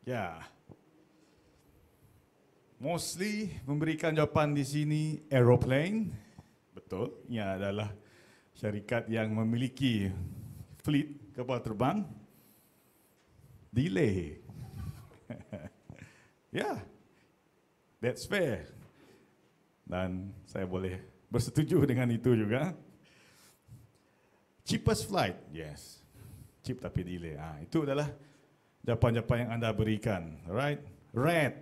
Ya, mostly memberikan jawapan di sini aeroplane. Betul, ia adalah syarikat yang memiliki fleet kapal terbang. Delay. Ya, that's fair. Dan saya boleh bersetuju dengan itu juga. Cheapest flight, yes. Cheap tapi delay. Itu adalah jawapan-jawapan yang anda berikan. Alright, red,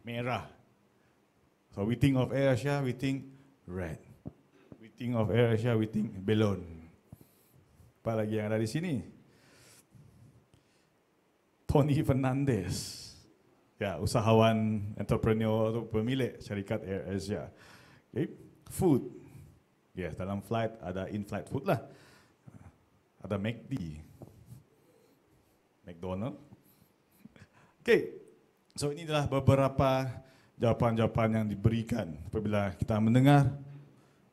merah. So we think of AirAsia, we think red. We think of AirAsia, we think balloon. Apa lagi yang ada di sini? Tony Fernandez. Ya, usahawan, entrepreneur atau pemilik syarikat AirAsia. Okay. Food. Yes, dalam flight ada in-flight food lah. Ada McD. McDonald. Okay. So ini adalah beberapa jawapan-jawapan yang diberikan apabila kita mendengar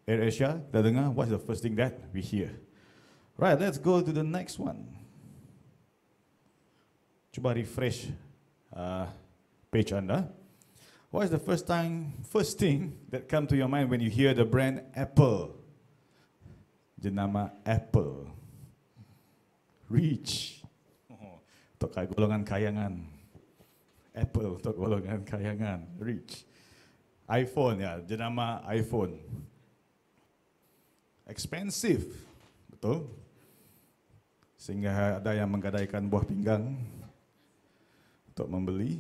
AirAsia, kita dengar what's the first thing that we hear. Right, let's go to the next one. Cuba refresh page anda. What is the first thing that come to your mind when you hear the brand Apple? Jenama Apple. Rich. Untuk golongan kayangan. Apple untuk golongan kayangan. Rich. iPhone ya, jenama iPhone. Expensive. Betul. Sehingga ada yang menggadaikan buah pinggang untuk membeli.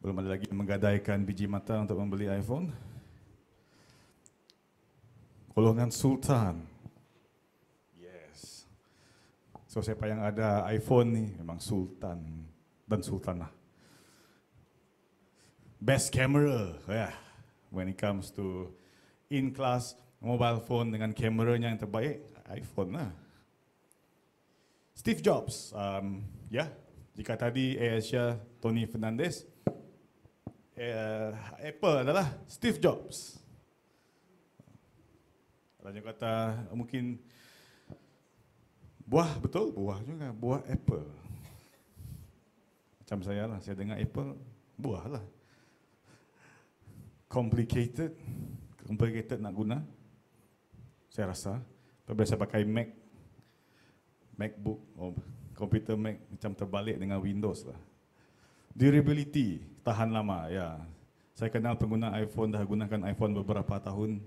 Belum ada lagi menggadaikan biji mata untuk membeli iPhone. Golongan Sultan. Yes. So siapa yang ada iPhone ni memang Sultan dan Sultanah. Best camera, when it comes to in-class mobile phone dengan kameranya yang terbaik, iPhone lah. Steve Jobs, jika tadi AirAsia Tony Fernandez, Apple adalah Steve Jobs. Ada yang kata mungkin buah, betul, buah juga, buah Apple. Macam saya lah, saya dengar Apple, buah lah. Complicated nak guna, saya rasa. Apabila saya pakai MacBook, komputer Mac macam terbalik dengan Windows lah. Durability, tahan lama, ya. Saya kenal pengguna iPhone, dah gunakan iPhone beberapa tahun.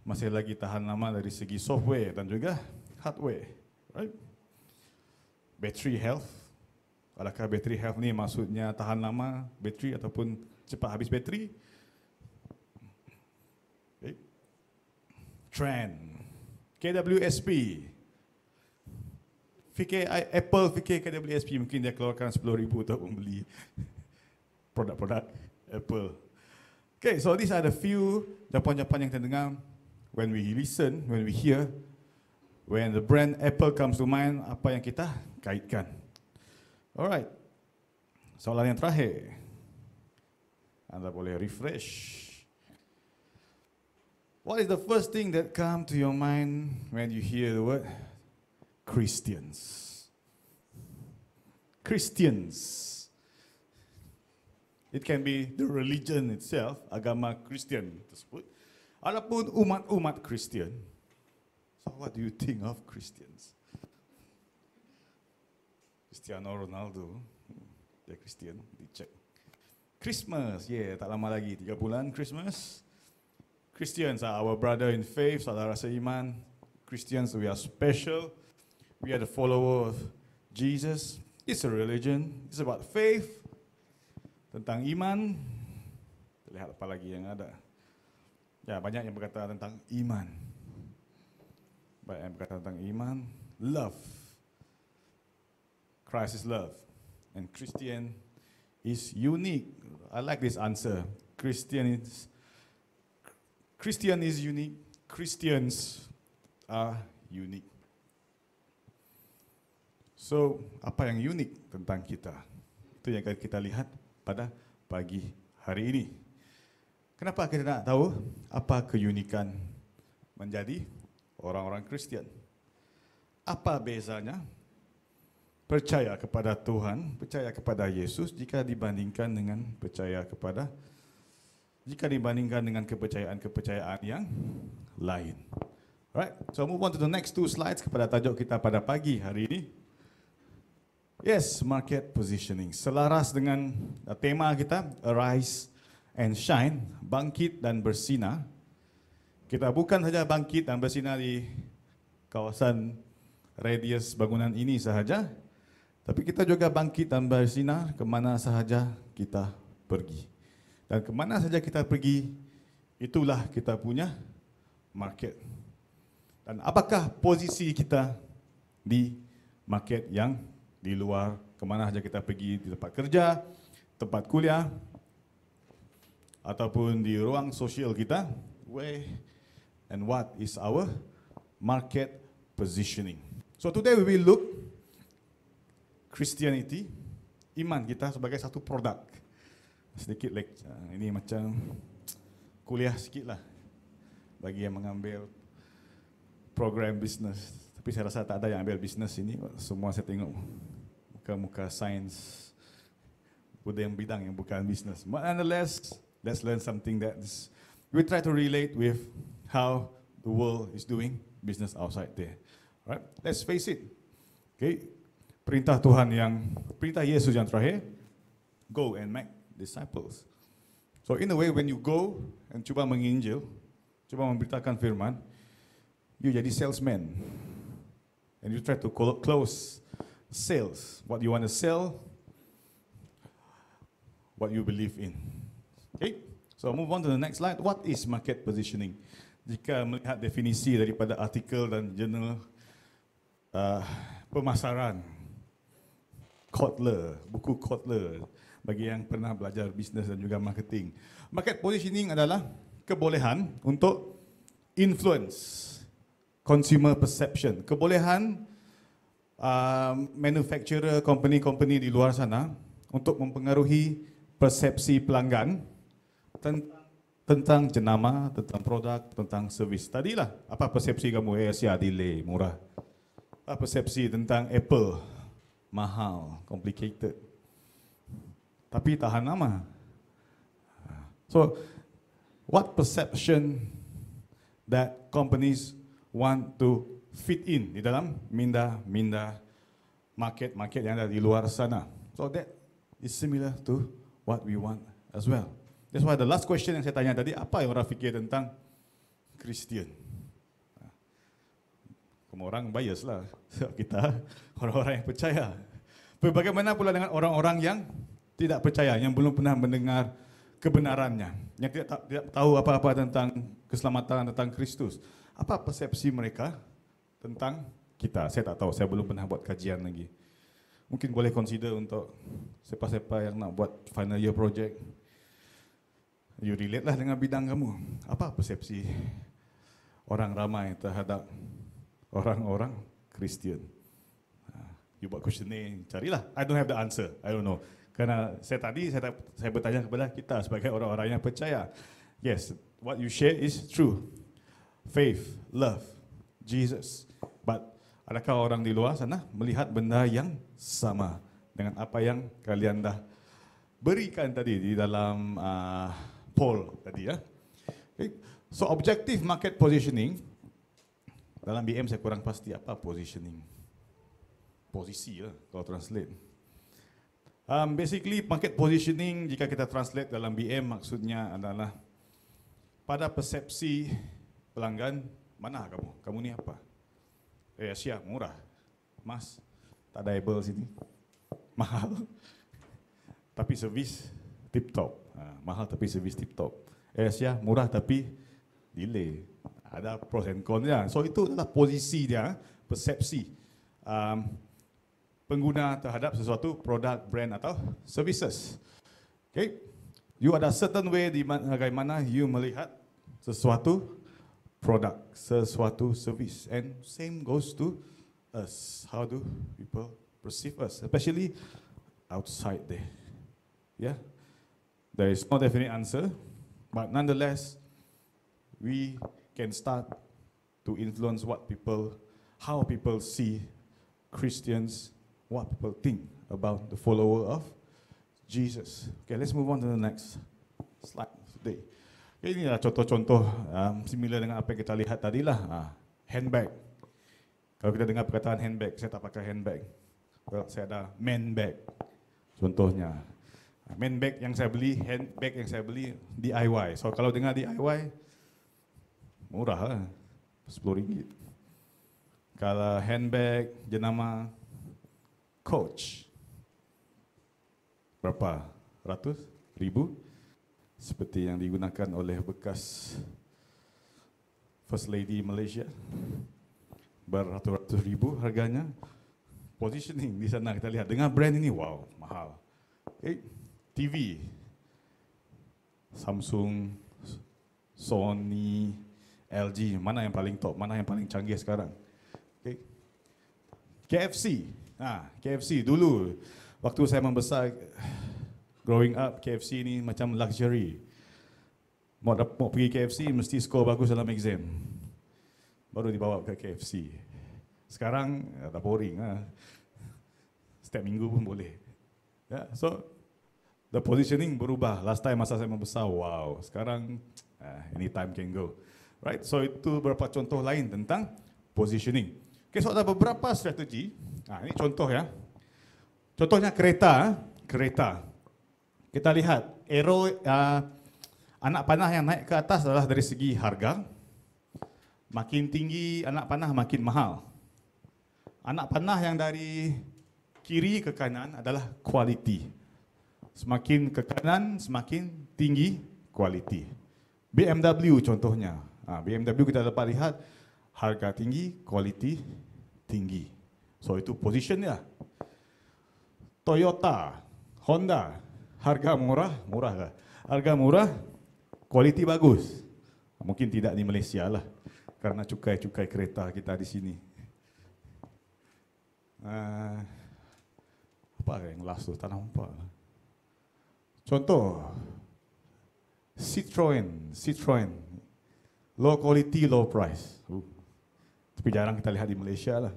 Masih lagi tahan lama dari segi software dan juga hardware. Right? Battery health. Adakah battery health ni maksudnya tahan lama bateri ataupun cepat habis bateri? Okay. Trend. KWSP. Apple fikir KWSP, mungkin dia keluarkan 10,000 untuk membeli produk-produk Apple. Okay, so these are the few jawapan-jawapan yang kita dengar when we listen, when we hear, when the brand Apple comes to mind, apa yang kita kaitkan. Alright, soalan yang terakhir. Anda boleh refresh. What is the first thing that come to your mind when you hear the word Christians? Christians. It can be the religion itself, agama Kristen tersebut. Adapun umat-umat Kristen. So what do you think of Christians? Cristiano Ronaldo, dia Kristen, dicek. Christmas, tak lama lagi, 3 bulan Christmas. Christians are our brother in faith, saudara seiman. Christians, we are special. We are the follower of Jesus. It's a religion. It's about faith. Tentang iman. Lihat apa lagi yang ada. Ya, banyak yang berkata tentang iman. Banyak yang berkata tentang iman. Love. Christ is love. And Christian is unique. I like this answer. Christian is unique. Christians are unique. So, apa yang unik tentang kita? Itu yang akan kita lihat pada pagi hari ini. Kenapa kita nak tahu apa keunikan menjadi orang-orang Kristian? Apa bezanya percaya kepada Tuhan, percaya kepada Yesus jika dibandingkan dengan kepercayaan yang lain. Alright, so move on to the next two slides kepada tajuk kita pada pagi hari ini. Yes, market positioning. Selaras dengan tema kita, Arise and Shine, bangkit dan bersinar. Kita bukan saja bangkit dan bersinar di kawasan radius bangunan ini sahaja, tapi kita juga bangkit dan bersinar kemana sahaja kita pergi. Dan kemana sahaja kita pergi, itulah kita punya market. Dan apakah posisi kita di market yang di luar, kemana saja kita pergi, di tempat kerja, tempat kuliah, ataupun di ruang sosial kita, where and what is our market positioning. So today we will look Christianity, iman kita sebagai satu produk. Sedikit ini macam kuliah sikit lah bagi yang mengambil program bisnes. Tapi saya rasa tak ada yang ambil bisnes ini. Semua saya tengok muka-muka sains, bidang yang bukan bisnes. But nonetheless, let's learn something that we try to relate with how the world is doing business outside there. Right? Let's face it. Okay. Perintah Yesus yang terakhir, go and make disciples. So in a way, when you go and cuba menginjil, cuba memberitakan firman, you jadi salesman. And you try to close sales. What you want to sell, what you believe in. Okay? So move on to the next slide. What is market positioning? Jika melihat definisi daripada artikel dan jurnal pemasaran Kotler, buku Kotler, bagi yang pernah belajar bisnes dan juga marketing. Market positioning adalah kebolehan untuk influence consumer perception. Kebolehan manufacturer, company di luar sana untuk mempengaruhi persepsi pelanggan tentang jenama, tentang produk, tentang servis. Tadilah, apa persepsi kamu? Asia delay, murah. Apa persepsi tentang Apple? Mahal, complicated. Tapi tahan lama. So, what perception that companies want to fit in di dalam minda market yang ada di luar sana. So that is similar to what we want as well. That's why the last question yang saya tanya tadi, apa yang orang fikir tentang Kristian? Kamu orang bias lah, kita orang-orang yang percaya. Bagaimana pula dengan orang-orang yang tidak percaya, yang belum pernah mendengar kebenarannya, yang tidak tahu apa-apa tentang keselamatan, tentang Kristus. Apa persepsi mereka tentang kita? Saya tak tahu, saya belum pernah buat kajian lagi. Mungkin boleh consider untuk siapa-siapa yang nak buat final year project, you relate lah dengan bidang kamu. Apa persepsi orang ramai terhadap orang-orang Kristian? You buat questionnaire, carilah. I don't have the answer, I don't know. Kerana saya bertanya kepada kita sebagai orang-orang yang percaya. Yes, what you share is true. Faith, love, Jesus. But adakah orang di luar sana melihat benda yang sama dengan apa yang kalian dah berikan tadi di dalam poll tadi ya? Okay. So objective market positioning, dalam BM saya kurang pasti apa positioning. Posisi lah kalau translate. Basically market positioning jika kita translate dalam BM maksudnya adalah pada persepsi pelanggan, mana kamu? Kamu ni apa? Asia, murah. Mas, tak ada able sini. Mahal. Tapi servis tip top. Mahal tapi servis tip top. Asia, murah tapi delay. Ada pros and cons dia. So itu adalah posisi dia, persepsi pengguna terhadap sesuatu produk, brand atau services. Okay? You ada certain way di bagaimana you melihat sesuatu produk, sesuatu service, and same goes to us. How do people perceive us, especially outside there? Yeah, there is no definite answer, but nonetheless, we can start to influence how people see Christians what people think about the follower of Jesus. Okay, let's move on to the next slide today. Okay, ini adalah contoh-contoh similar dengan apa yang kita lihat tadilah. Handbag. Kalau kita dengar perkataan handbag, saya tak pakai handbag. Well, saya ada man bag. Contohnya, man bag yang saya beli, handbag yang saya beli DIY. So kalau dengar DIY, murah lah, RM10. Kalau handbag jenama Coach, berapa? Ratus ribu? Seperti yang digunakan oleh bekas First Lady Malaysia. Beratus-ratus ribu harganya. Positioning di sana kita lihat. Dengan brand ini, wow, mahal. Okay. TV, Samsung, Sony, LG, mana yang paling top, mana yang paling canggih sekarang? Okay. KFC, KFC dulu waktu saya membesar, growing up, KFC ini macam luxury. Mau pergi KFC mesti skor bagus dalam exam, baru dibawa ke KFC. Sekarang dah boring, setiap minggu pun boleh. So the positioning berubah. Last time masa saya membesar, wow. Sekarang anytime can go. Right? So itu beberapa contoh lain tentang positioning. Okay, so ada beberapa strategi. Ini contoh ya. Contohnya kereta. Kita lihat arrow anak panah yang naik ke atas adalah dari segi harga. Makin tinggi anak panah makin mahal. Anak panah yang dari kiri ke kanan adalah quality. Semakin ke kanan, semakin tinggi quality. BMW contohnya. BMW kita dapat lihat harga tinggi, quality tinggi. So itu position dia. Toyota, Honda, harga murah ke? Harga murah, quality bagus. Mungkin tidak di Malaysia lah, karena cukai kereta kita di sini. Apa yang last tu? Tak nampak. Contoh, Citroen, low quality, low price. Tapi jarang kita lihat di Malaysia lah.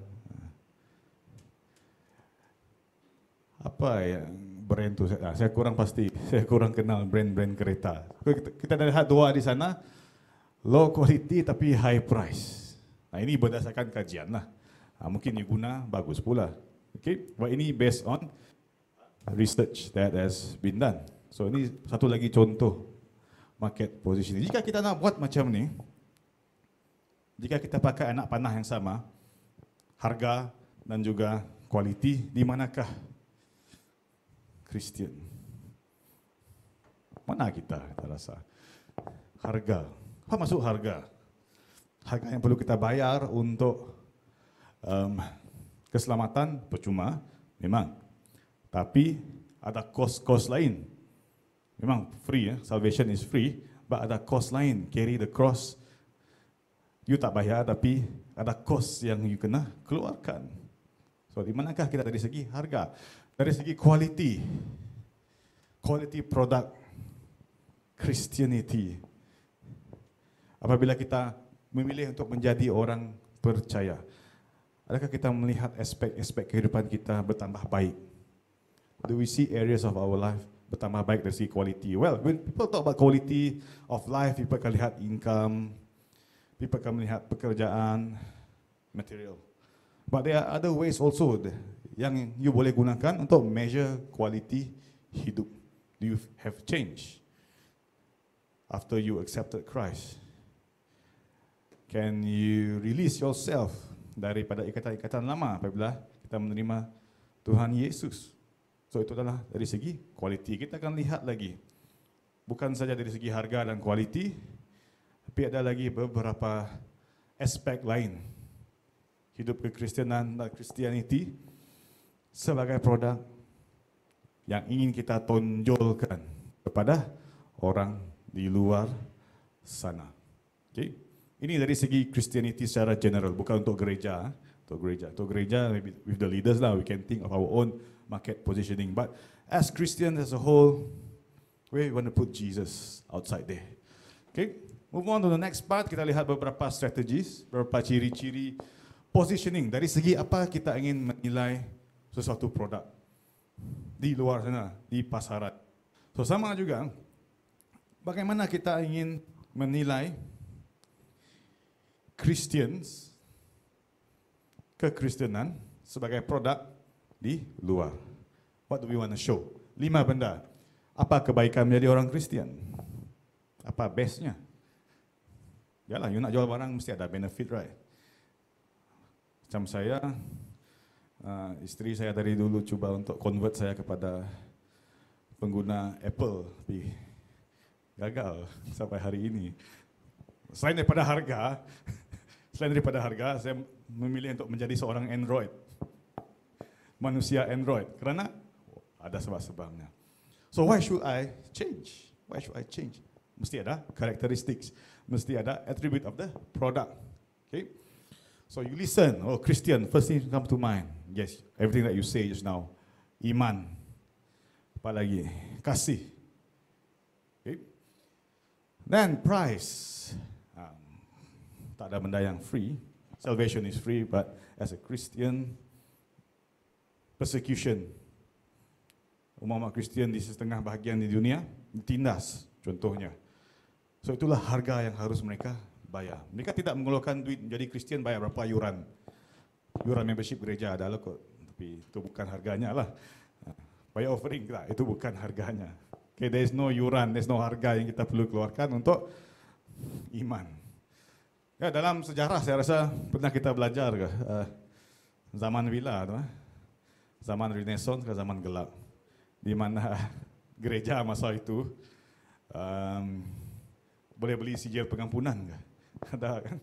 Apa yang brand tu? Saya kurang pasti. Saya kurang kenal brand-brand kereta. Kita lihat dua di sana, low quality tapi high price. Ini berdasarkan kajian lah. Mungkin you guna bagus pula. Okay, but ini based on research that has been done. So ini satu lagi contoh market positioning. Jika kita nak buat macam ni, jika kita pakai anak panah yang sama, harga dan juga quality, di manakah Kristian? Mana kita rasa? Harga. Apa maksud harga? Harga yang perlu kita bayar untuk keselamatan percuma, memang. Tapi ada kos-kos lain. Memang free, salvation is free, but ada kos lain, carry the cross. You tak bayar, tapi ada kos yang you kena keluarkan. So di manakah kita dari segi harga? Dari segi quality product, Christianity. Apabila kita memilih untuk menjadi orang percaya, adakah kita melihat aspek-aspek kehidupan kita bertambah baik? Do we see areas of our life bertambah baik dari segi quality? Well, when people talk about quality of life, people akan lihat income, people akan melihat pekerjaan, material. But there are other ways also yang you boleh gunakan untuk measure quality hidup. Do you have change after you accepted Christ? Can you release yourself daripada ikatan-ikatan lama apabila kita menerima Tuhan Yesus? So itu adalah dari segi quality. Kita akan lihat lagi, bukan saja dari segi harga dan quality, tapi ada lagi beberapa aspek lain hidup kekristenan dan Christianity sebagai produk yang ingin kita tonjolkan kepada orang di luar sana. Okay? Ini dari segi Christianity secara general, bukan untuk gereja. Untuk gereja, maybe with the leaders lah, we can think of our own market positioning. But as Christians as a whole, we want to put Jesus outside there. Okay, move on to the next part. Kita lihat beberapa strategies, beberapa ciri-ciri positioning. Dari segi apa kita ingin menilai sesuatu produk di luar sana, di pasaran. So sama juga, bagaimana kita ingin menilai Christians, kekristenan sebagai produk di luar. What do we want to show? 5 benda. Apa kebaikan menjadi orang Kristian? Apa bestnya? Yalah, you nak jual barang mesti ada benefit, right? Macam saya, isteri saya dari dulu cuba untuk convert saya kepada pengguna Apple, tapi gagal sampai hari ini. Selain daripada harga, saya memilih untuk menjadi seorang Android, manusia Android, kerana ada sebab-sebabnya. So why should I change? Why should I change? Mesti ada characteristics, mesti ada attribute of the product. Okay? So you listen, oh Christian, first thing come to mind. Yes, everything that you say just now. Iman. Apa lagi? Kasih. Okay? Then price. Tak ada benda yang free. Salvation is free, but as a Christian, persecution. Umat Kristian di setengah bahagian di dunia ditindas, contohnya. So itulah harga yang harus mereka bayar. Mereka tidak mengeluarkan duit menjadi Kristian, bayar berapa yuran. Yuran membership gereja adalah kok, tapi itu bukan harganya lah. Bayar offering tak, itu bukan harganya. Okay, there is no yuran, there is no harga yang kita perlu keluarkan untuk iman. Ya, dalam sejarah saya rasa pernah kita belajar ke zaman bila tu, zaman Renaissance ke zaman gelap, di mana gereja masa itu boleh beli sijil pengampunan ke? Ada kan?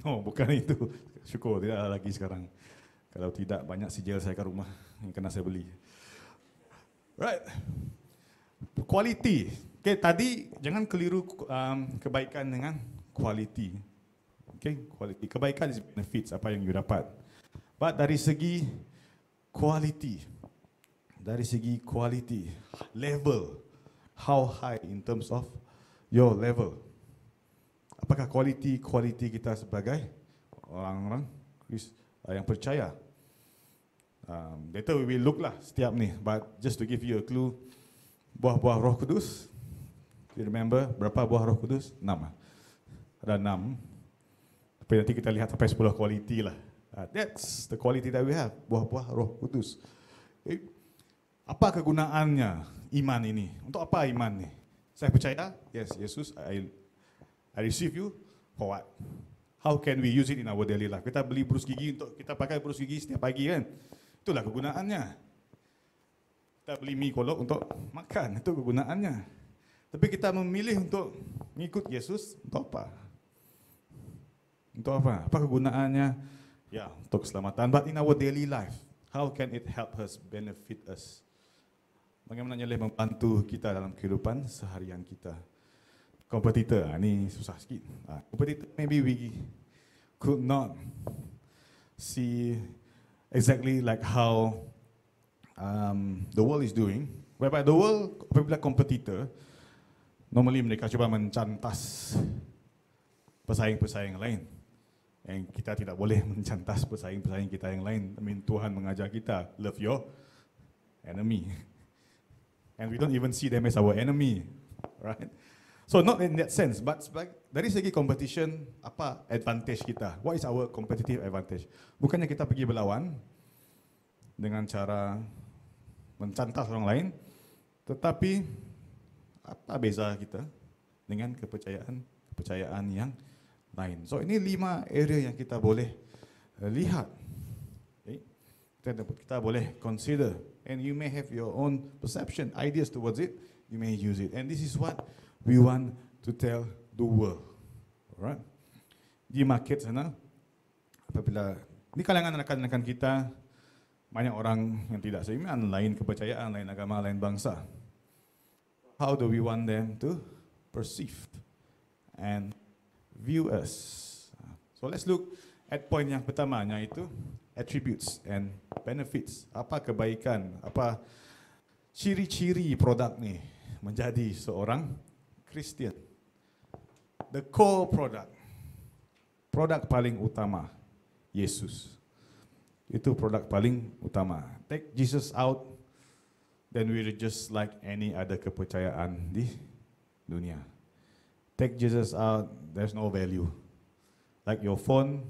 No, bukan itu. Syukur tidak ada lagi sekarang. Kalau tidak, banyak sijil saya kat rumah yang kena saya beli. Right. Quality. Okay, tadi jangan keliru kebaikan dengan quality. Okay, quality. Kebaikan is benefits, apa yang you dapat. But dari segi quality, level, how high in terms of your level. Apakah kualiti kita sebagai orang-orang yang percaya? Later we will look lah setiap ni. But just to give you a clue, buah-buah Roh Kudus. You remember berapa buah Roh Kudus? 6. Ada 6. Tapi nanti kita lihat sampai 10 kualiti lah. That's the quality that we have. Buah-buah Roh Kudus. Okay. Apa kegunaannya iman ini? Untuk apa iman ni? Saya percaya, yes, Yesus, I receive you, for what? How can we use it in our daily life? Kita beli brus gigi untuk kita pakai brus gigi setiap pagi kan? Itulah kegunaannya. Kita beli mie kolok untuk makan, itu kegunaannya. Tapi kita memilih untuk mengikut Yesus, untuk apa? Untuk apa? Apa kegunaannya? Ya, untuk keselamatan. But in our daily life, how can it help us, benefit us? Bagaimana boleh membantu kita dalam kehidupan seharian kita? Kompetitor, ini susah sikit. Kompetitor, maybe we could not see exactly like how the world is doing. Whereby the world, apabila kompetitor, normally mereka cuba mencantas pesaing-pesaing lain. Yang kita tidak boleh mencantas pesaing-pesaing kita yang lain. I mean, Tuhan mengajar kita, love your enemy. And we don't even see them as our enemy, right? So not in that sense, but dari segi competition, apa advantage kita? What is our competitive advantage? Bukannya kita pergi berlawan dengan cara mencantas orang lain, tetapi apa beza kita dengan kepercayaan yang lain? So ini 5 area yang kita boleh lihat. Okay? Kita boleh consider. And you may have your own perception, ideas towards it. You may use it. And this is what we want to tell the world. Alright? Di market sana, apabila di kalangan rakan-rakan kita, banyak orang yang tidak seiman, lain kepercayaan, lain agama, lain bangsa. How do we want them to perceive and view us? So let's look at point yang pertama, yaitu attributes and benefits. Apa kebaikan, apa ciri-ciri produk ni menjadi seorang Kristian. The core product paling utama, Yesus. Itu produk paling utama. Take Jesus out, then we're just like any other kepercayaan di dunia. Take Jesus out, there's no value. Like your phone,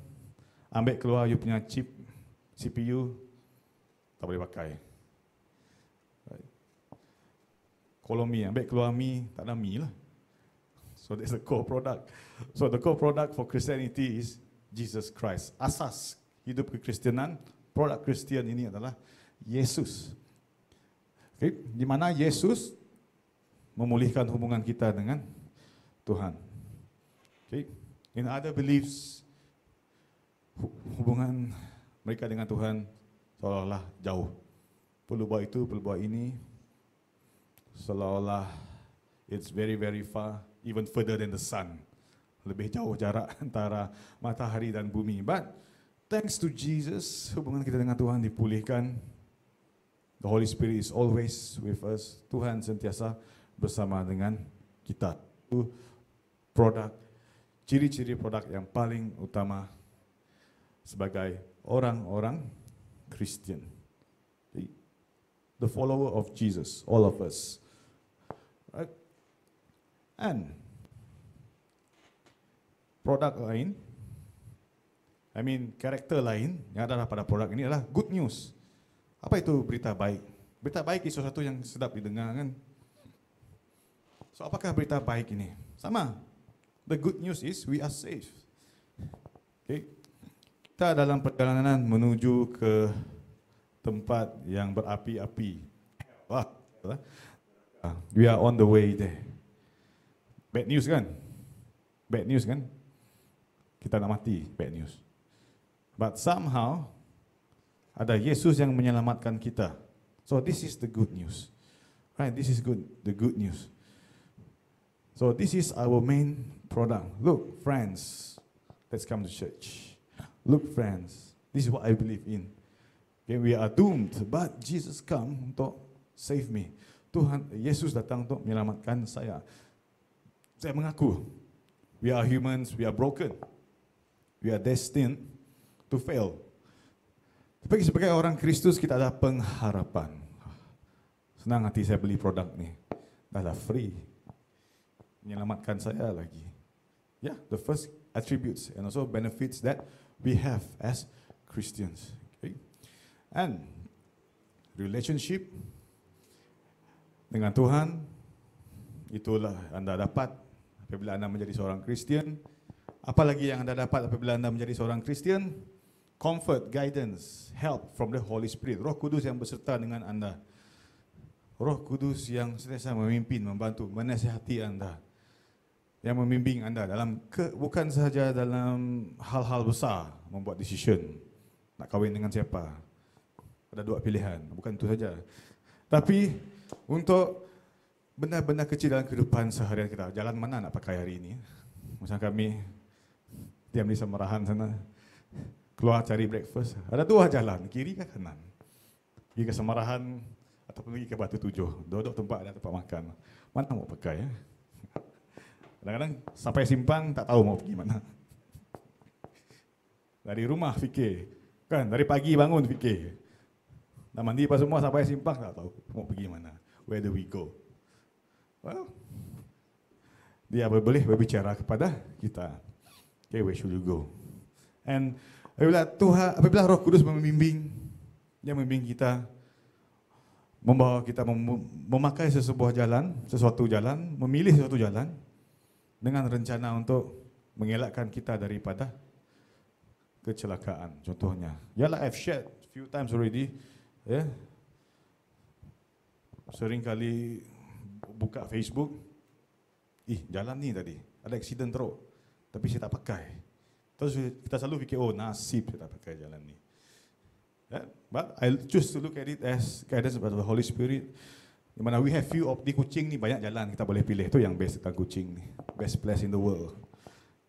ambil keluar you punya chip, CPU, tak boleh pakai. Right. Kalau mi, ambil keluar mi, tak ada mi lah. So that's the core product. So the core product for Christianity is Jesus Christ. Asas hidup kekristenan, produk Kristian ini adalah Yesus. Okay. Di mana Yesus memulihkan hubungan kita dengan Tuhan. Okay. In other beliefs, hubungan mereka dengan Tuhan seolah-olah jauh. Perlu buat itu, perlu buat ini. Seolah-olah it's very very far, even further than the sun. Lebih jauh jarak antara matahari dan bumi. But thanks to Jesus, hubungan kita dengan Tuhan dipulihkan. The Holy Spirit is always with us. Tuhan sentiasa bersama dengan kita. Itu produk, ciri-ciri produk yang paling utama sebagai orang-orang Kristen. The follower of Jesus, all of us. Right? And produk lain, karakter lain yang ada pada produk ini adalah good news. Apa itu berita baik? Berita baik itu sesuatu yang sedap didengar kan? So apakah berita baik ini? Sama. The good news is we are safe. Okay. Kita dalam perjalanan menuju ke tempat yang berapi-api. Wah, we are on the way there. Bad news kan? Bad news kan? Kita nak mati, bad news. But somehow, ada Yesus yang menyelamatkan kita. So this is the good news. Right, this is good, the good news. So this is our main product. Look, friends, let's come to church. Look, friends, this is what I believe in. Okay, we are doomed, but Jesus come untuk save me. Tuhan, Yesus datang untuk menyelamatkan saya. Saya mengaku, we are humans, we are broken. We are destined to fail. Tapi sebagai orang Kristus kita ada pengharapan. Senang hati saya beli produk ni. Dah free. Menyelamatkan saya lagi. Yeah, the first attributes and also benefits that we have as Christians. Okay. And relationship dengan Tuhan, itulah anda dapat apabila anda menjadi seorang Kristian. Apalagi yang anda dapat apabila anda menjadi seorang Kristian? Comfort, guidance, help from the Holy Spirit. Roh Kudus yang beserta dengan anda. Roh Kudus yang sentiasa memimpin, membantu, menasihati anda. Yang membimbing anda dalam bukan sahaja dalam hal-hal besar, membuat decision. Nak kahwin dengan siapa? Ada dua pilihan, bukan itu saja. Tapi untuk benda-benda kecil dalam kehidupan seharian kita, jalan mana nak pakai hari ini? Macam kami diam di Semerahan sana, keluar cari breakfast, ada dua jalan, kiri ke kanan. Pergi ke Semerahan ataupun pergi ke Batu Tujuh, duduk tempat ada tempat makan. Mana mau pakai ya? Kadang-kadang sampai simpang tak tahu mau pergi mana. Dari rumah fikir, kan? Dari pagi bangun fikir. Dah mandi apa semua sampai simpang tak tahu mau pergi mana. Where do we go? Well, dia boleh berbicara kepada kita. Okay, where should you go? And apabila Roh Kudus membimbing, dia membimbing kita, membawa kita memakai sesuatu jalan, memilih sesuatu jalan dengan rencana untuk mengelakkan kita daripada kecelakaan. Contohnya, I've shared a few times already, ya. Sering kali buka Facebook, jalan ni tadi ada accident teruk, tapi saya tak pakai. Terus kita selalu fikir, nasib saya tak pakai jalan ni. But I choose to look at it as guidance by the Holy Spirit. Di mana we have few di Kuching ni banyak jalan kita boleh pilih. Itu yang best tentang Kuching ni. Best place in the world.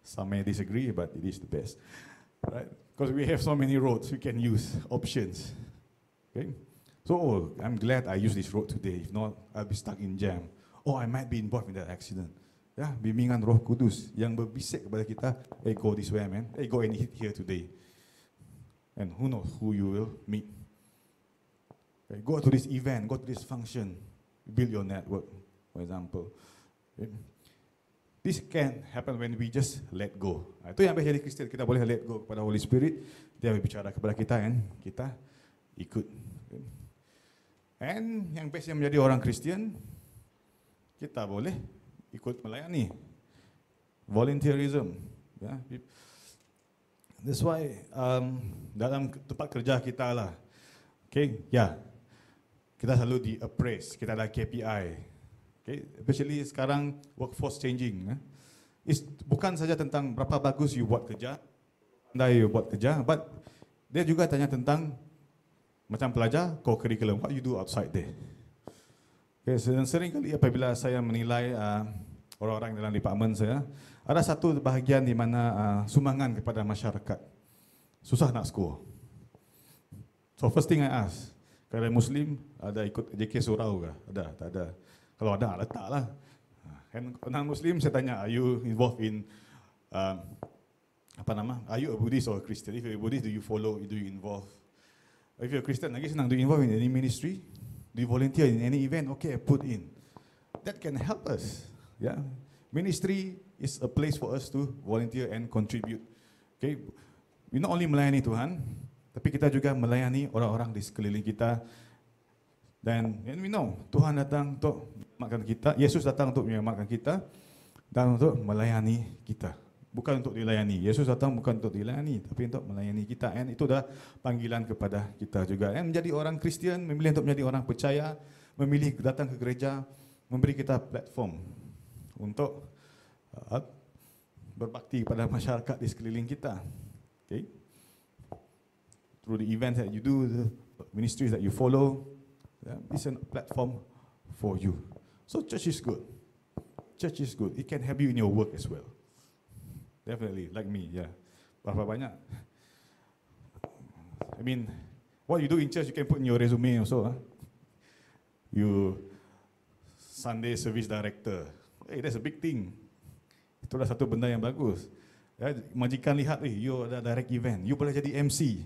Some may disagree, but it is the best. Right? Because we have so many roads we can use, options. Okay? So, I'm glad I use this road today. If not, I'll be stuck in jam. I might be involved in that accident. Ya, bimbingan Roh Kudus yang berbisik kepada kita, go this way man. Go and eat here today. And who knows who you will meet. Okay, go to this event, go to this function, build your network, for example. Okay. This can happen when we just let go. Itu yang best jadi Kristian, kita boleh let go kepada Holy Spirit, dia berbicara kepada kita and kita ikut. Okay. And yang best yang menjadi orang Kristian, kita boleh ikut melayani. Volunteerism. Yeah. That's why dalam tempat kerja kita lah, okay, kita selalu di-appraise, kita ada KPI. Okay, especially sekarang workforce changing. Bukan saja tentang berapa bagus you buat kerja, pandai you buat kerja, but dia juga tanya tentang macam pelajar, co-curriculum, what you do outside there. Okay, sering kali apabila saya menilai orang-orang dalam department saya, ada satu bahagian di mana sumbangan kepada masyarakat. Susah nak score. So first thing I ask, kalau Muslim, ada ikut JK Surau ke? Ada, tak ada. Kalau ada, letaklah. And non-Muslim, saya tanya, are you involved in, are you a Buddhist or a Christian? If you're a Buddhist, do you follow, do you involve? If you're a Christian, lagi senang, do you involve in any ministry? Do you volunteer in any event? Okay, put in. That can help us. Yeah, ministry is a place for us to volunteer and contribute. Okay, we not only melayani Tuhan, tapi kita juga melayani orang-orang di sekeliling kita. Dan we know Tuhan datang untuk menyelamatkan kita, Yesus datang untuk menyelamatkan kita dan untuk melayani kita. Bukan untuk dilayani. Yesus datang bukan untuk dilayani, tapi untuk melayani kita. And itu dah panggilan kepada kita juga. And menjadi orang Kristian, memilih untuk menjadi orang percaya, memilih datang ke gereja, memberi kita platform untuk berbakti kepada masyarakat di sekeliling kita. Okay? Through the events that you do, the ministries that you follow, it's a platform for you. So church is good. Church is good. It can help you in your work as well. Definitely, like me, yeah. Berapa banyak? I mean, what you do in church, you can put in your resume also. You Sunday service director. Hey, that's a big thing. Itulah satu benda yang bagus. Ya, majikan lihat, you ada direct event. You boleh jadi MC.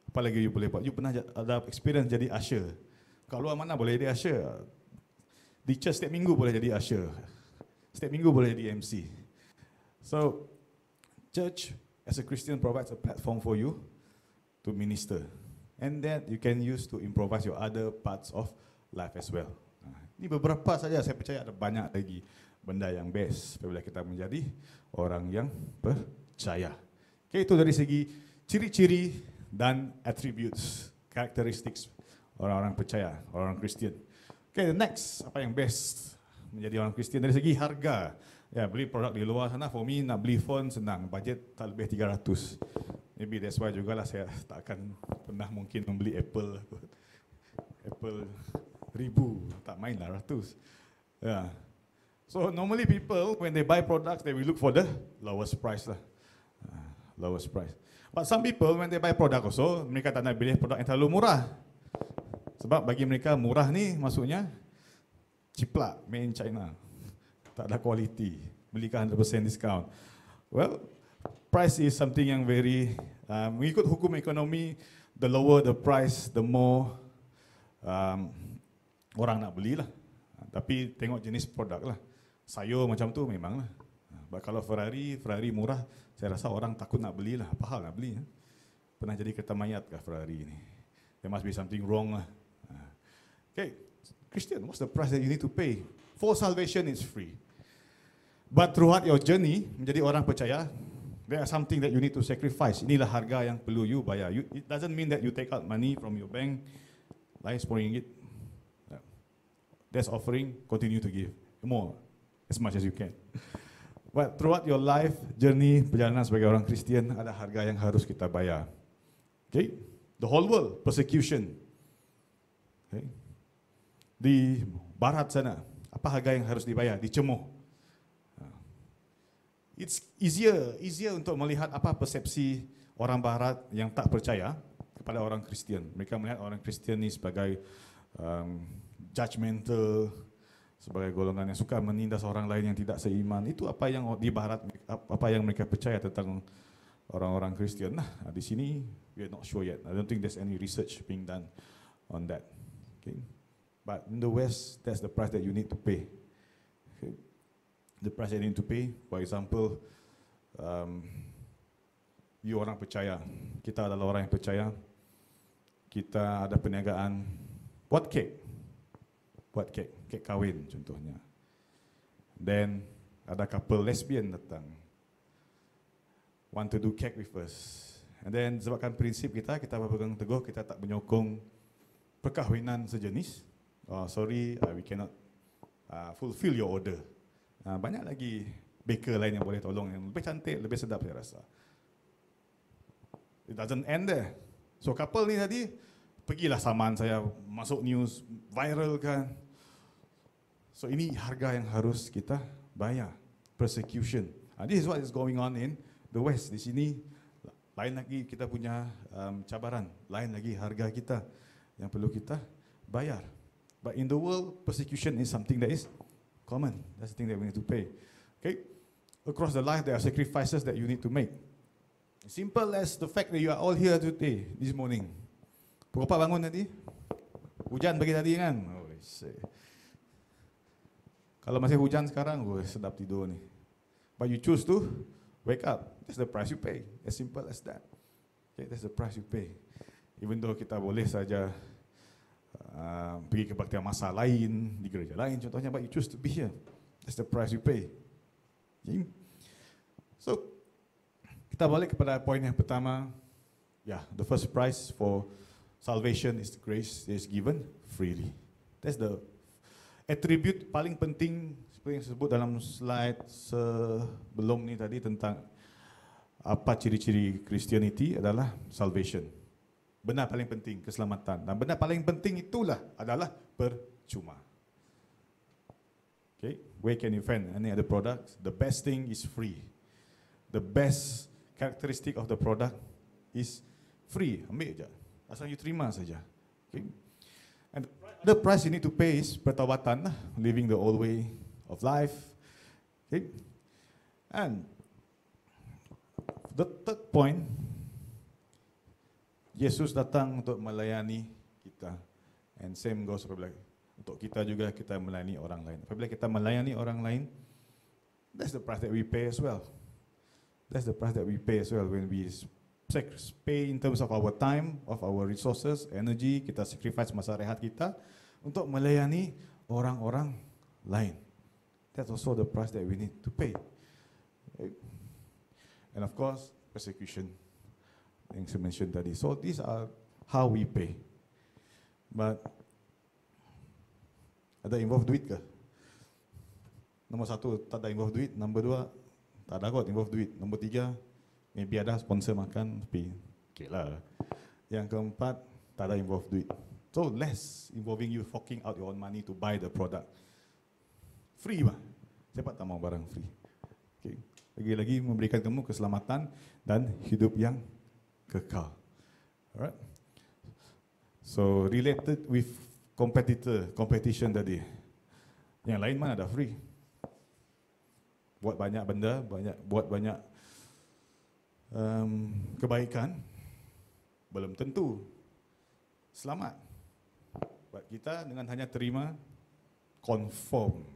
Apalagi you boleh buat. You pernah ada experience jadi usher. Kalau mana boleh jadi usher. Di church setiap minggu boleh jadi usher. Setiap minggu boleh jadi MC. So, church as a Christian provides a platform for you to minister. And that you can use to improvise your other parts of life as well. Ini beberapa saja, saya percaya ada banyak lagi benda yang best apabila kita menjadi orang yang percaya. Okay, itu dari segi ciri-ciri dan attributes, characteristics orang-orang percaya, orang Kristian. Okay, the next, apa yang best menjadi orang Kristian dari segi harga. Ya, beli produk di luar sana, for me nak beli phone senang, budget tak lebih 300. Maybe that's why jugalah saya tak akan pernah mungkin membeli Apple. Apple 1000, tak main lah 100. Yeah. So normally people, when they buy products, they will look for the lowest price lah. Lowest price. But some people, when they buy product also, mereka tak nak beli produk yang terlalu murah. Sebab bagi mereka murah ni maksudnya ciplak, made in China. Tak ada quality, belikan 100% discount. Well, price is something yang very, mengikut hukum ekonomi, the lower the price, the more orang nak belilah. Tapi tengok jenis produk lah. Sayur macam tu memang lah. Kalau Ferrari murah, saya rasa orang takut nak belilah. Apa hal nak beli? Pernah jadi kereta mayat kah Ferrari ni? There must be something wrong lah. Okay, Christian, what's the price that you need to pay? For salvation, it's free. But throughout your journey, menjadi orang percaya, there are something that you need to sacrifice. Inilah harga yang perlu you bayar. It doesn't mean that you take out money from your bank, like RM10. That's offering, continue to give more, as much as you can. But throughout your life, journey, perjalanan sebagai orang Kristian, ada harga yang harus kita bayar. Okay? The whole world, persecution. Okay? Di barat sana, apa harga yang harus dibayar? Dicemuh. It's easier untuk melihat apa persepsi orang barat yang tak percaya kepada orang Kristian. Mereka melihat orang Kristian ni sebagai judgmental, sebagai golongan yang suka menindas orang lain yang tidak seiman. Itu apa yang di barat, apa yang mereka percaya tentang orang-orang Kristian lah. Di sini, we are not sure yet. I don't think there's any research being done on that. Okay. But in the West, that's the price that you need to pay. Okay. The price that you need to pay, for example, you orang percaya, kita adalah orang yang percaya, kita ada perniagaan, buat kek kahwin contohnya. Then ada couple lesbian datang, want to do cake with us. And then sebabkan prinsip kita berpegang teguh, kita tak menyokong perkahwinan sejenis. Sorry, we cannot fulfill your order. Banyak lagi baker lain yang boleh tolong, yang lebih cantik, lebih sedap saya rasa. It doesn't end there. So couple ni tadi, pergilah saman saya masuk news, viral kan. So ini harga yang harus kita bayar. Persecution. This is what is going on in the West. Di sini, lain lagi kita punya cabaran. Lain lagi harga kita yang perlu kita bayar. But in the world, persecution is something that is common. That's the thing that we need to pay. Okay? Across the life, there are sacrifices that you need to make. Simple as the fact that you are all here today, this morning. Pukul 4 bangun tadi? Hujan pagi tadi kan? Kalau masih hujan sekarang, sedap tidur ni. But you choose to wake up. That's the price you pay. As simple as that. Okay, that's the price you pay. Even though kita boleh saja pergi ke baktian masa lain, di gereja lain contohnya, but you choose to be here. That's the price you pay. Okay. So, kita balik kepada poin yang pertama. The first price for salvation is the grace that is given freely. That's the attribute paling penting seperti yang disebut dalam slide sebelum ni tadi tentang apa ciri-ciri Christianity adalah salvation. Benar paling penting, keselamatan. Dan benar paling penting itulah adalah percuma. Okay, where can you find any other products? The best thing is free. The best characteristic of the product is free. Ambil je. Asal you terima saja. Okay. And the price you need to pay is pertawatan, living the old way of life. Okay. And the third point, Yesus datang untuk melayani kita. And same goes apabila untuk kita juga, kita melayani orang lain. Apabila kita melayani orang lain, that's the price that we pay as well. That's the price that we pay as well when we pay in terms of our time, of our resources, energy, kita sacrifice masa rehat kita untuk melayani orang-orang lain. That's also the price that we need to pay. And of course, persecution yang saya mention tadi. So these are how we pay. But ada involve duit ke? Nombor 1, tak ada involve duit. Nombor 2, tak ada kot involve duit. Nombor 3, maybe ada sponsor makan, tapi okay lah. Yang keempat, tak ada involve duit. So less involving you forking out your own money to buy the product. Free bah. Siapa tak mau barang free? Okay. Lagi-lagi memberikan kamu keselamatan dan hidup yang kekal. Alright. So related with competition tadi. Yang lain mana ada free? Buat banyak benda, buat banyak kebaikan, belum tentu selamat. But kita dengan hanya terima, confirm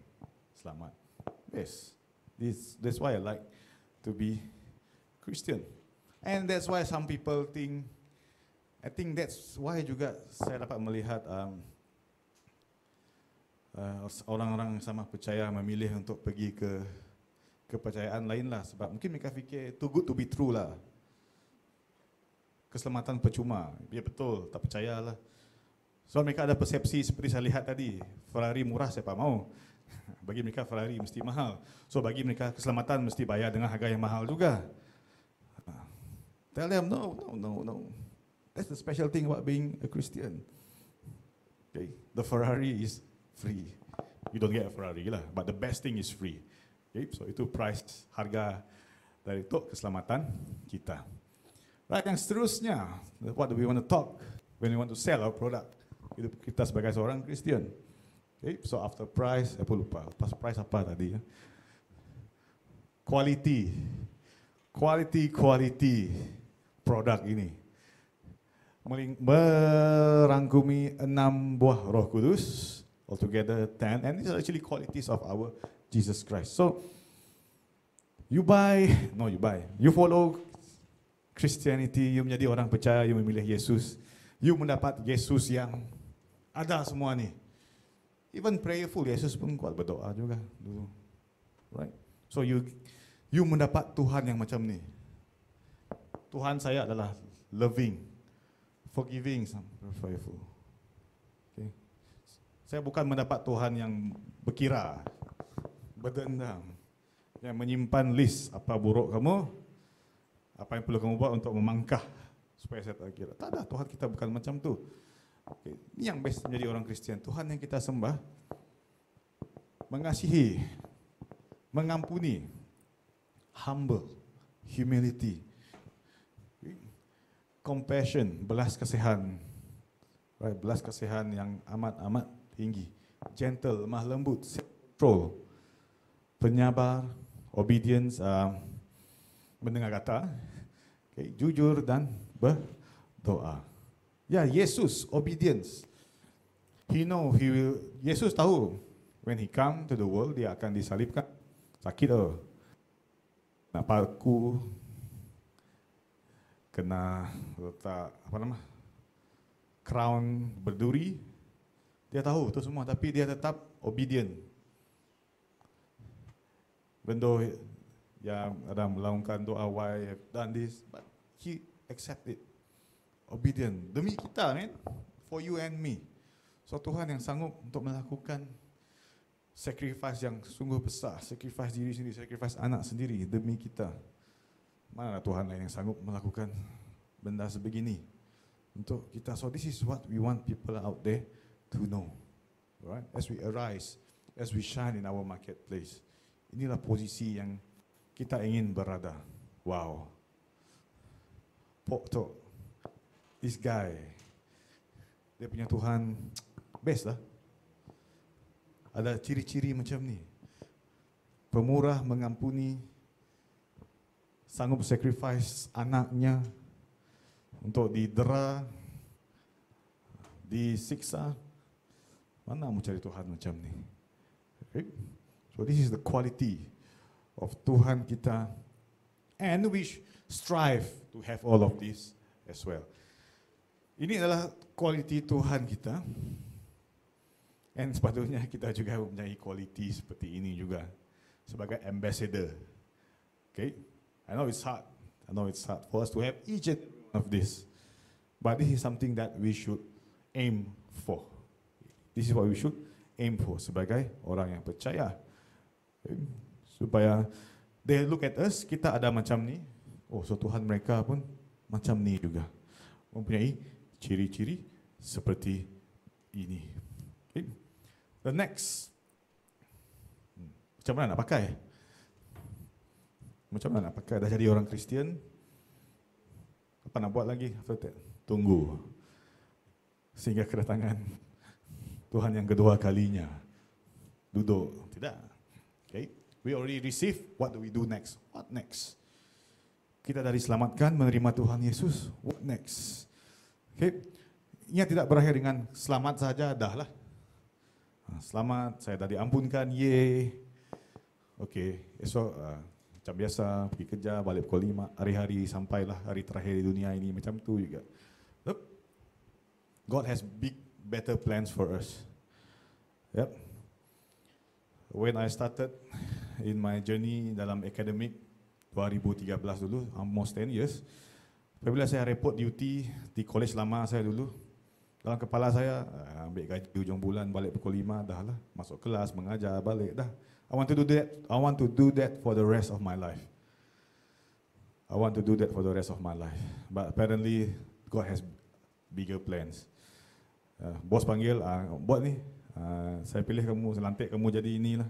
selamat. Yes, that's why I like to be Christian. And that's why some people think, I think that's why juga saya dapat melihat orang-orang sama percaya memilih untuk pergi ke kepercayaan lain lah. Sebab mungkin mereka fikir, too good to be true lah. Keselamatan percuma. Ya betul, tak percayalah. So mereka ada persepsi seperti saya lihat tadi, Ferrari murah siapa mau. Bagi mereka Ferrari mesti mahal. So bagi mereka keselamatan mesti bayar dengan harga yang mahal juga. Tell them, no. That's the special thing about being a Christian. Okay, the Ferrari is free. You don't get a Ferrari lah, but the best thing is free. Okay, so itu price, harga dari itu keselamatan kita. Right, yang seterusnya, what do we want to talk when we want to sell our product? Hidup kita sebagai seorang Christian. Okay, so after price, apa lupa, pas price apa tadi ya? Quality. quality produk ini merangkumi 6 buah Roh Kudus, altogether 10, and these are actually qualities of our Jesus Christ. So you follow Christianity, you menjadi orang percaya, you memilih Yesus, you mendapat Yesus yang ada semua ni. Even prayerful, Yesus pun kuat berdoa juga dulu. Right? So you mendapat Tuhan yang macam ni. Tuhan saya adalah loving, forgiving, prayerful. Okay. Saya bukan mendapat Tuhan yang berkira, berdendam, yang menyimpan list apa buruk kamu, apa yang perlu kamu buat untuk memangkah supaya saya tak kira. Tak ada, Tuhan kita bukan macam tu. Okay. Ini yang best menjadi orang Kristian. Tuhan yang kita sembah mengasihi, mengampuni, humble, humility, compassion, belas kasihan, right? Belas kasihan yang amat tinggi, gentle, lemah lembut, self-control, penyabar, obedience, mendengar kata, okay, jujur dan berdoa. Ya, Yesus, obedience. Yesus tahu when he come to the world dia akan disalibkan, sakit nak paku, kena letak crown berduri, dia tahu itu semua, tapi dia tetap obedient. Benda yang ada melakukan doa, why have done this, but he accept it. Obedient demi kita, kan? For you and me. So Tuhan yang sanggup untuk melakukan sacrifice yang sungguh besar, sacrifice diri sendiri, sacrifice anak sendiri demi kita. Mana Tuhan lain yang sanggup melakukan benda sebegini untuk kita. So this is what we want people out there to know, right? As we arise, as we shine in our marketplace, inilah posisi yang kita ingin berada. Wow, Pok Tok, this guy, dia punya Tuhan best lah. Ada ciri-ciri macam ni, pemurah, mengampuni, sanggup sacrifice anaknya untuk didera, disiksa. Mana mau cari Tuhan macam ni? Okay. So this is the quality of Tuhan kita, and we strive to have all of this as well. Ini adalah quality Tuhan kita, and sepatutnya kita juga mempunyai quality seperti ini juga sebagai ambassador. Okay. I know it's hard for us to have each of this, but this is something that we should aim for. This is what we should aim for sebagai orang yang percaya. Okay. Supaya they look at us, kita ada macam ni, oh so Tuhan mereka pun macam ni juga, mempunyai ciri-ciri seperti ini. Okay. The next, macam mana nak pakai? Macam mana nak pakai? Dah jadi orang Kristian, apa nak buat lagi after that? Tunggu sehingga kedatangan Tuhan yang kedua kalinya. Duduk, tidak. Okay. We already receive, what do we do next? What next? Kita dah diselamatkan, menerima Tuhan Yesus, what next? Okay. Ia tidak berakhir dengan selamat saja, dah lah. Selamat, saya dah diampunkan, yeay. Okay, esok macam biasa, pergi kerja, balik pukul 5, hari-hari sampailah hari terakhir di dunia ini, macam tu juga. Look, God has big, better plans for us. Yep. When I started in my journey dalam academic 2013 dulu, almost 10 years, apabila saya report duty di college lama saya dulu, dalam kepala saya, ambil gaji hujung bulan, balik pukul 5, dah lah, masuk kelas, mengajar, balik, dah. I want to do that for the rest of my life. I want to do that for the rest of my life. But apparently, God has bigger plans. Bos panggil, buat ni, saya pilih kamu, saya lantik kamu jadi inilah.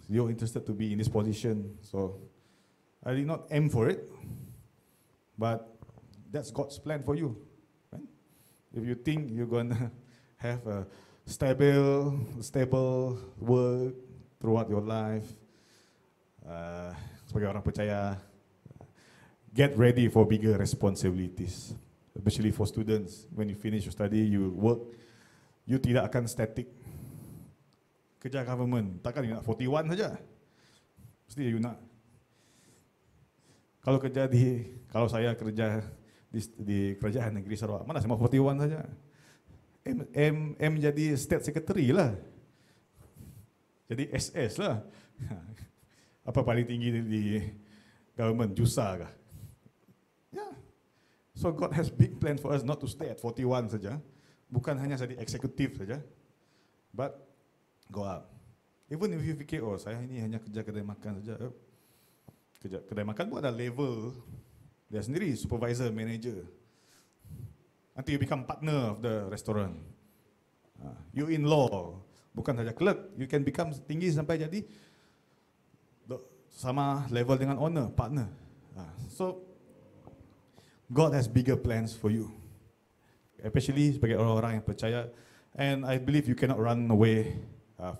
You're interested to be in this position. So, I did not aim for it, but that's God's plan for you. Right? If you think you're going to have a stable work throughout your life, sebagai orang percaya, get ready for bigger responsibilities. Especially for students, when you finish your study, you work, you tidak akan static. Kerja government, takkan you nak 41 saja. Mesti you nak. Kalau saya kerja di kerajaan negeri Sarawak, mana saya mau 41 saja. M jadi state secretary lah. Jadi SS lah. Apa paling tinggi di government, Jusa kah? Ya. So God has big plan for us not to stay at 41 saja. Bukan hanya jadi eksekutif saja. But go up. Even if you fikir, oh saya ini hanya kerja kedai makan saja. Kerja kedai makan pun ada level dia sendiri, supervisor, manager. Until you become partner of the restaurant. You in law, bukan saja clerk. You can become tinggi sampai jadi sama level dengan owner, partner. So God has bigger plans for you. Especially sebagai orang-orang yang percaya. And I believe you cannot run away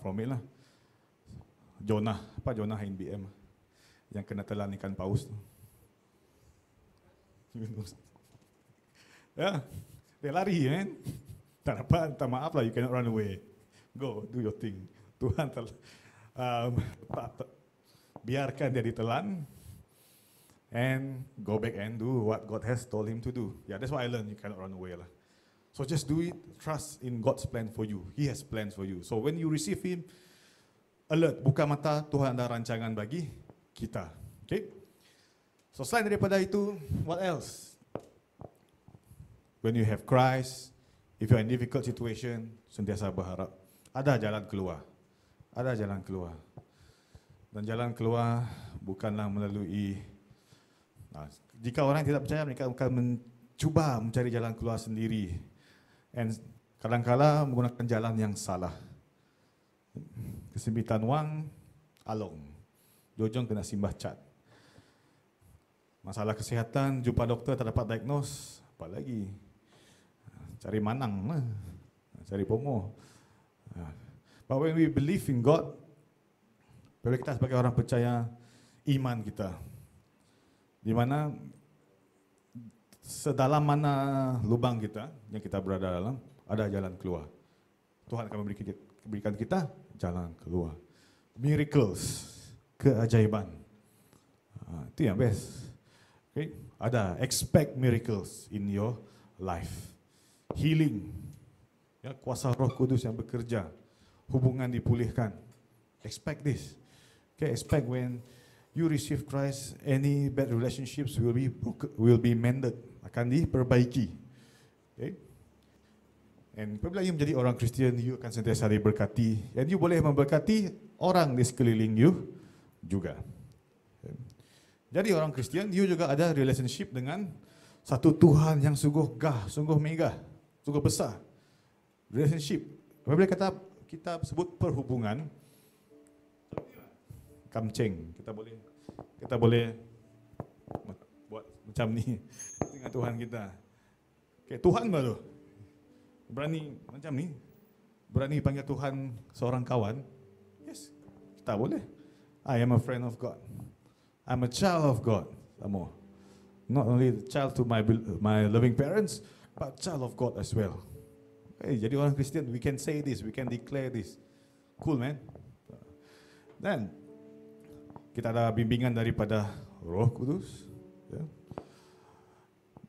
from it lah. Jonah NBM yang kena telan ikan paus tu. Ya, dia lari kan. Tak dapat, tak maaf lah, you cannot run away. Go, do your thing. Tuhan biarkan dia ditelan. And go back and do what God has told him to do. Yeah, that's what I learned. You cannot run away lah. So just do it. Trust in God's plan for you. He has plans for you. So when you receive Him, alert, buka mata. Tuhan ada rancangan bagi kita. Okay. So selain daripada itu, what else? When you have Christ, if you are in difficult situation, sentiasa berharap ada jalan keluar. Ada jalan keluar. Dan jalan keluar bukanlah melalui jika orang tidak percaya, mereka akan mencuba mencari jalan keluar sendiri. And kadang-kala menggunakan jalan yang salah. Kesempitan wang, along. Jojong kena simbah cat. Masalah kesihatan, jumpa doktor tak dapat diagnose, apa lagi? Cari manang, cari pomo. But when we believe in God, bila kita sebagai orang percaya, iman kita, di mana sedalam mana lubang kita yang kita berada dalam, ada jalan keluar. Tuhan akan memberikan kita jalan keluar. Miracles, keajaiban. Itu yang best. Okay? Ada, expect miracles in your life. Healing, ya, kuasa Roh Kudus yang bekerja, hubungan dipulihkan. Expect this. Okay, expect when you receive Christ, any bad relationships will be mended, akan diperbaiki. Okay? And apabila you menjadi orang Kristian, you akan sentiasa diberkati, and you boleh memberkati orang di sekeliling you juga. Okay? Jadi orang Kristian, you juga ada relationship dengan satu Tuhan yang sungguh megah, sungguh besar. Relationship. Apabila kita sebut perhubungan, kamceng, kita boleh buat macam ni dengan Tuhan kita. Okay, Tuhan baru berani macam ni, berani panggil Tuhan seorang kawan. Yes, kita boleh. I am a friend of God. I'm a child of God. Sama. Not only child to my loving parents, but child of God as well. Okay, jadi orang Kristian, we can say this, we can declare this. Cool, man. Then kita ada bimbingan daripada Roh Kudus. Yeah.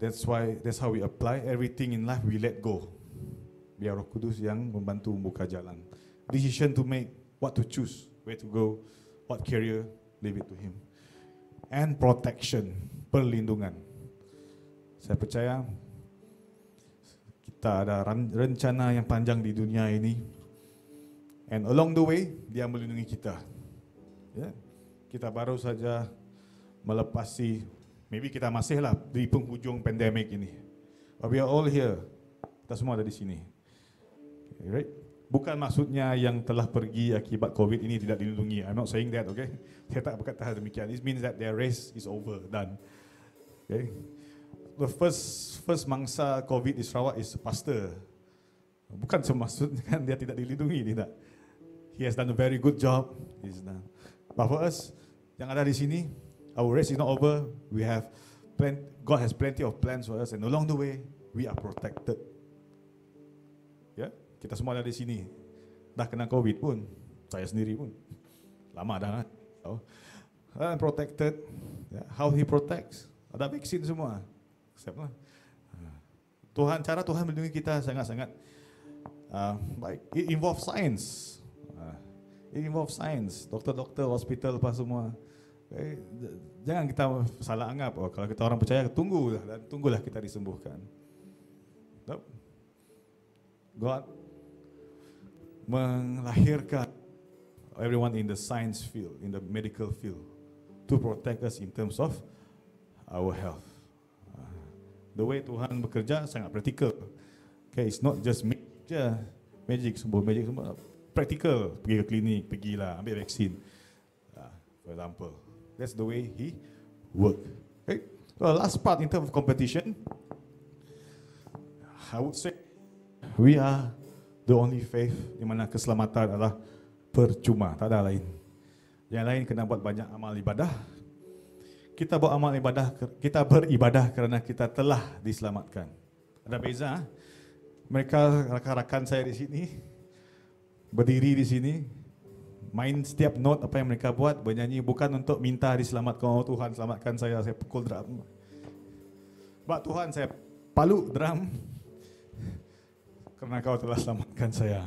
That's how we apply everything in life. We let go. Biar Roh Kudus yang membantu membuka jalan. Decision to make, what to choose, where to go, what career, leave it to Him. And protection, perlindungan. Saya percaya kita ada rencana yang panjang di dunia ini. And along the way, Dia melindungi kita. Yeah. Kita baru saja melepasi, maybe kita masihlah di penghujung pandemik ini. But we are all here. Kita semua ada di sini. Okay, right? Bukan maksudnya yang telah pergi akibat COVID ini tidak dilindungi. I'm not saying that, okay? Saya tak berkata demikian. It means that their race is over, done. Okay? The first mangsa COVID di Sarawak is pastor. Bukan semaksudnya dia tidak dilindungi, tidak. He has done a very good job. He's done. But for us, yang ada di sini, Our race is not over. God has plenty of plans for us, and along the way, we are protected. Ya, kita semua ada di sini. Dah kena COVID pun, saya sendiri pun. Lama dah kan. I'm protected. How He protects? Ada vaksin semua. Accept lah. Cara Tuhan melindungi kita sangat-sangat baik. It involves science. It involves science. Doktor-doktor, hospital, apa semua. Okay. Jangan kita salah anggap. Kalau kita orang percaya, tunggulah kita disembuhkan. God melahirkan everyone in the science field, in the medical field, to protect us in terms of our health. The way Tuhan bekerja sangat praktikal. Okay, it's not just magic semua. Praktikal. Pergi ke klinik, pergilah ambil vaksin. For example, that's the way He work. Okay, so last part in terms of competition, I would say we are the only faith di mana keselamatan adalah percuma, tak ada lain. Yang lain kena buat banyak amal ibadah. Kita buat amal ibadah, kita beribadah kerana kita telah diselamatkan. Ada beza. Mereka rakan-rakan saya di sini, berdiri di sini, main setiap note apa yang mereka buat, bernyanyi bukan untuk minta diselamatkan. Oh Tuhan selamatkan saya pukul drum. Tuhan saya palu drum kerana kau telah selamatkan saya.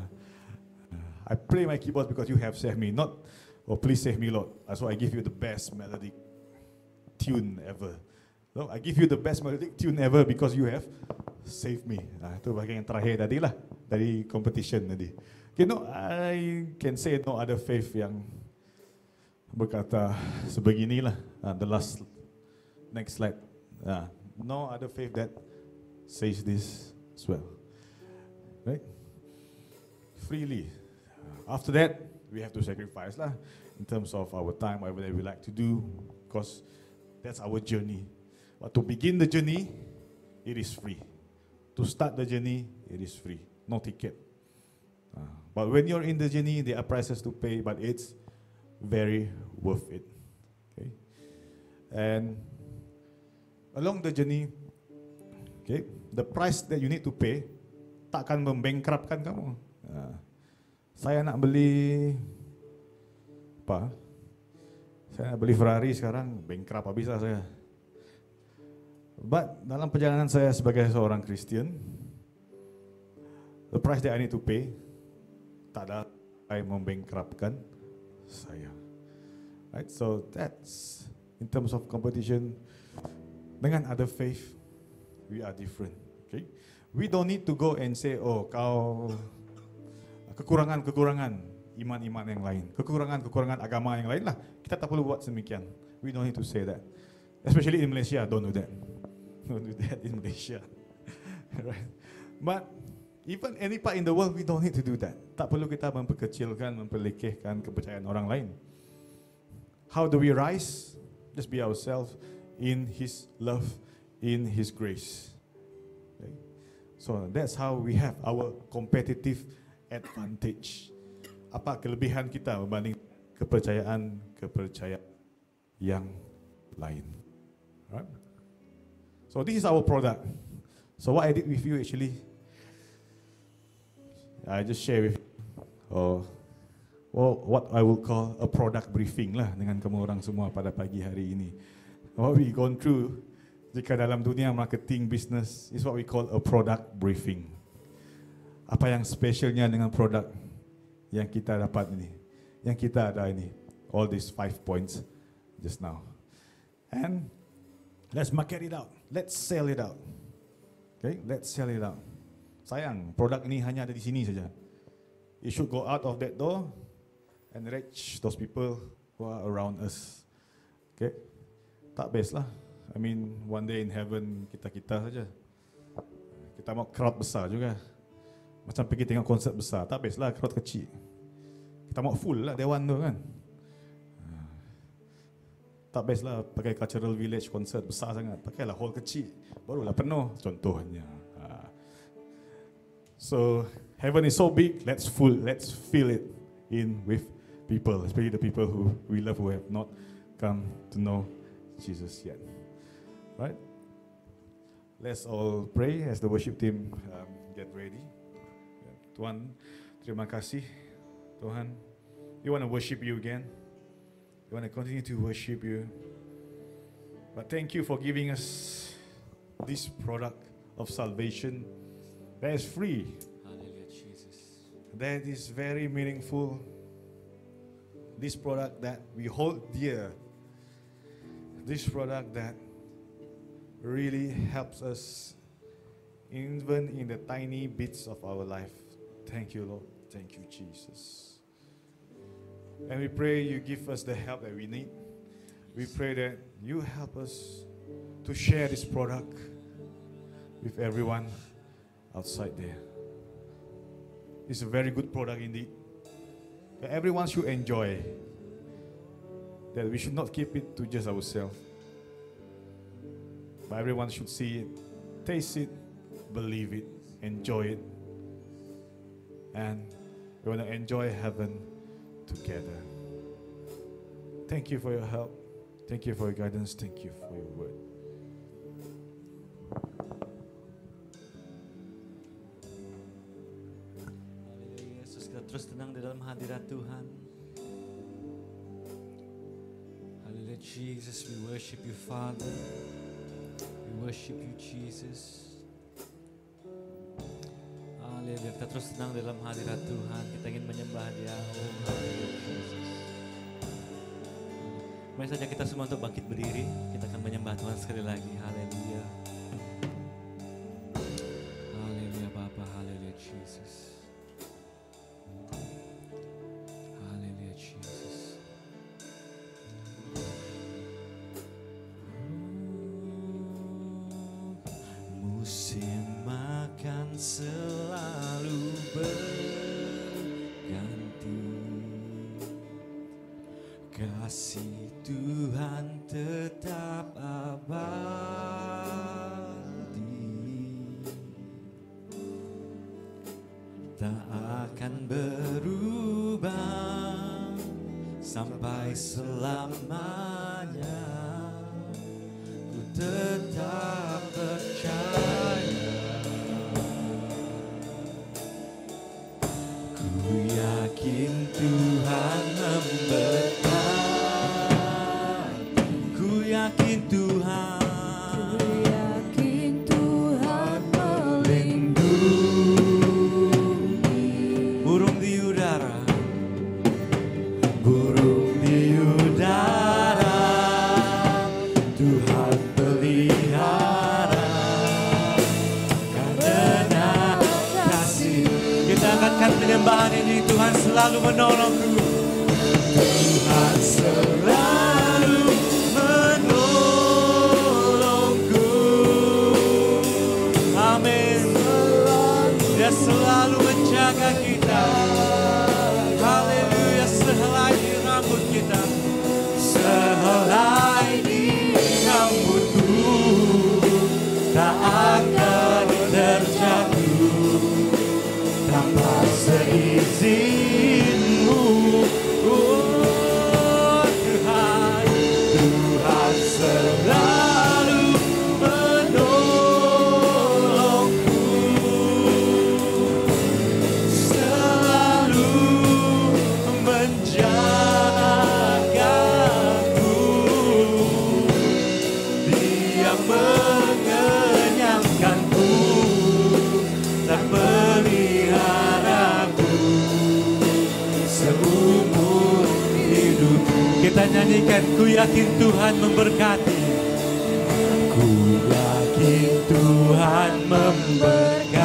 I play my keyboard because you have saved me, not please save me Lord. So I give you the best melodic tune ever. So I give you the best melodic tune ever because you have saved me. Itu bahagian yang terakhir tadi lah, dari competition tadi. Okay, no, I can say no other faith yang berkata sebeginilah. The next slide. No other faith that says this as well. Right? Freely. After that, we have to sacrifice lah in terms of our time, whatever that we like to do, because that's our journey. But to begin the journey, it is free. To start the journey, it is free. No ticket. But when you're in the journey, there are prices to pay, but it's very worth it. Okay? And along the journey, okay, the price that you need to pay takkan membankruptkan kamu. Saya nak beli apa? Saya nak beli Ferrari sekarang, bankrupt habis lah saya. But dalam perjalanan saya sebagai seorang Kristian, the price that I need to pay tak ada yang membankruptkan saya. Right? So that's in terms of competition. Dengan other faith, we are different. Okay? We don't need to go and say, oh kau kekurangan iman-iman yang lain, kekurangan agama yang lain lah. Kita tak perlu buat sedemikian. We don't need to say that. Especially in Malaysia, don't do that. Don't do that in Malaysia. Right? But even any part in the world, we don't need to do that. Tak perlu kita memperkecilkan, memperlekehkan kepercayaan orang lain. How do we rise? Just be ourselves in His love, in His grace. Okay? So that's how we have our competitive advantage. Apa kelebihan kita berbanding kepercayaan yang lain. Right? So this is our product. So what I did with you actually, I just share with you, what I will call a product briefing lah dengan kamu orang semua pada pagi hari ini. What we gone through jika dalam dunia marketing business is what we call a product briefing. Apa yang spesialnya dengan produk yang kita dapat ini, yang kita ada ini, all these 5 points just now. And let's market it out, let's sell it out. Okay, let's sell it out. Sayang, produk ini hanya ada di sini saja. It should go out of that door and reach those people who are around us. Okay, tak best lah. I mean, one day in heaven kita saja. Kita mau crowd besar juga. Macam pergi tengok konsert besar, tak best lah crowd kecil. Kita mau full lah dewan tu kan. Tak best lah pakai cultural village konsert besar sangat. Pakailah hall kecil, barulah penuh contohnya. So heaven is so big, let's fill it in with people, especially the people who we love, who have not come to know Jesus yet. Right? Let's all pray as the worship team get ready. Tuhan, terima kasih. Tuhan, we want to worship you again. We want to continue to worship you. But thank you for giving us this product of salvation that is free. Hallelujah, Jesus. That is very meaningful. This product that we hold dear. This product that really helps us even in the tiny bits of our life. Thank you, Lord. Thank you, Jesus. And we pray you give us the help that we need. We pray that you help us to share this product with everyone outside there. It's a very good product indeed, that everyone should enjoy. That we should not keep it to just ourselves, but everyone should see it, taste it, believe it, enjoy it, and we want to enjoy heaven together. Thank you for your help. Thank you for your guidance. Thank you for your word. Haleluya, Yesus, kita terus tenang di dalam hadirat Tuhan. Hallelujah, Jesus, we worship you, Father. We worship you, Jesus. Haleluya, kita terus tenang di dalam hadirat Tuhan. Kita ingin menyembah Dia. Oh, haleluya, Jesus. Mari saja kita semua untuk bangkit berdiri. Kita akan menyembah Tuhan sekali lagi. Haleluya. Haleluya, Bapa. Haleluya, Jesus. Haleluya, Jesus. Musim akan selalu berganti, kasih Tuhan tetap abadi, tak akan berubah sampai selamanya. Ku tetap percaya, ku yakin Tuhan memberkati, ku yakin Tuhan, melindungi. Burung di udara, burung di udara, Tuhan pelihara. Karena kasih, kita angkatkan penyembahan ini. Tuhan selalu menolongku, Tuhan selalu menolongku. Amin. Dia selalu menjaga kita. Haleluya. Sehelai di rambut kita, sehelai di rambutku tak akan terjatuh tanpa seizinmu. Oh Tuhan, Tuhan selalu menolongku, selalu menjagaku. Dia mengenyangkanku dan peliharaku seumur hidup. Kita nyanyikan, ku yakin Tuhan memberkati, ku yakin Tuhan memberkati,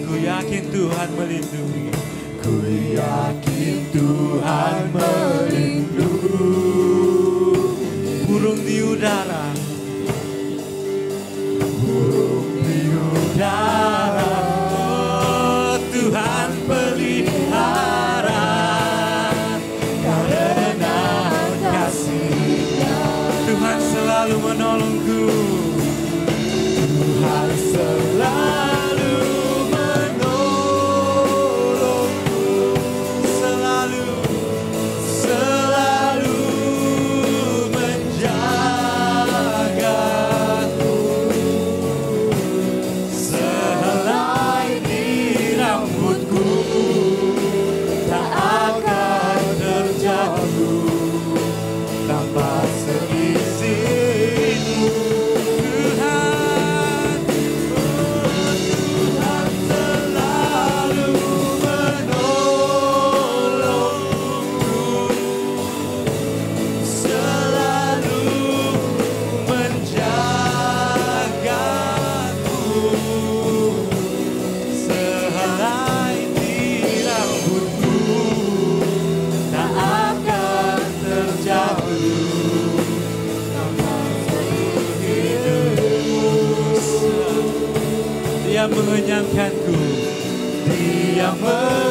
ku yakin Tuhan melindungi, ku yakin Tuhan melindungi. Burung di udara, burung di udara, oh Tuhan pelihara. Karena kasih-Nya Tuhan selalu menolongku, Tuhan selalu menolongku, selalu, selalu Dia mengenyangkanku. Dia mengenyangkanku.